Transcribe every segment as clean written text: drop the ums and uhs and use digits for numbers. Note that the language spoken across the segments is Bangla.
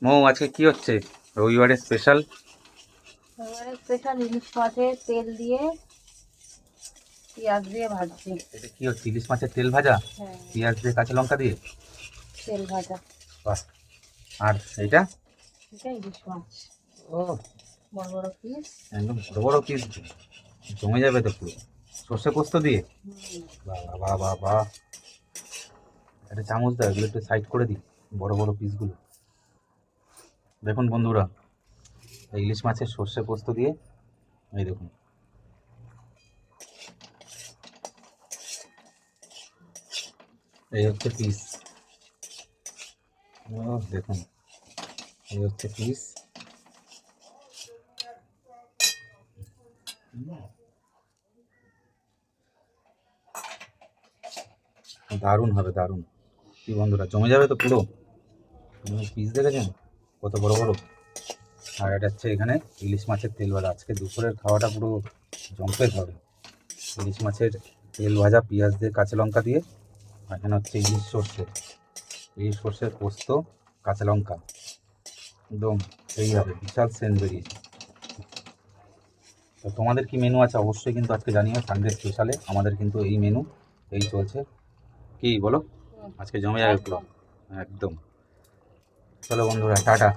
মৌ, আজকে কি হচ্ছে? রবিবারের স্পেশাল। এবারে স্পেশাল ইলিশ মাছের তেল দিয়ে পেঁয়াজ দিয়ে ভাজছি। এটা কি হচ্ছে? ইলিশ মাছের তেল ভাজা, হ্যাঁ, পেঁয়াজ দিয়ে কাঁচা লঙ্কা দিয়ে। তেল ভাজা। বাহ। আর এটা? এটা ইলিশ মাছ, ও, বড় বড় পিস। একদম বড় বড় পিস, জমে যাবে তো পুরো। সর্ষে পোস্ত দিয়ে। হুম, বাহ বাহ বাহ বাহ। একটা চামচ দাও, এগুলো একটু সাইড করে দিই, বড় বড় পিসগুলো। দেখুন বন্ধুরা, এই ইলিশ মাছের সর্ষে পোস্ত দিয়ে, এই দেখুন। এই হচ্ছে পিস। ও দেখুন, এই হচ্ছে পিস। দারুণ হবে, দারুণ। কি বন্ধুরা, জমে যাবে তো পুরো। পিস দেখেছেন কত বড় বড়। আর এটা হচ্ছে এখানে ইলিশ মাছের তেল ভাজা। আজকে দুপুরের খাওয়াটা পুরো জম্পেশ হবে। ইলিশ মাছের তেল ভাজা, পেঁয়াজ দিয়ে কাঁচা লঙ্কা দিয়ে। আর এখানে হচ্ছে ইলিশ সর্ষের পোস্ত, কাঁচা লঙ্কা। একদম সেই হবে, বিশাল সেন্ট বেরিয়েছে। তো তোমাদের কি মেনু আছে অবশ্যই কিন্তু আজকে জানিও। সানডে স্পেশালে আমাদের কিন্তু এই মেনু, এই চলছে। কি বলো? আজকে জমে যাবে পুরো, একদম। একদম। চলো বন্ধুরা, টাটা।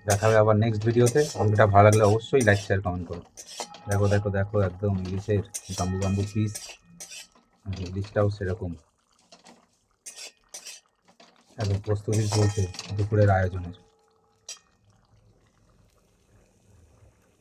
দেখা হবে আবার নেক্সট ভিডিওতে। ভিডিওটা ভালো লাগলে অবশ্যই লাইক শেয়ার কমেন্ট করো। দেখো দেখো দেখো, একদম ইলিশের গাম্বু গাম্বু পিস। ইলিশটাও সেরকম। একদম প্রস্তুতি চলছে দুপুরের আয়োজনের।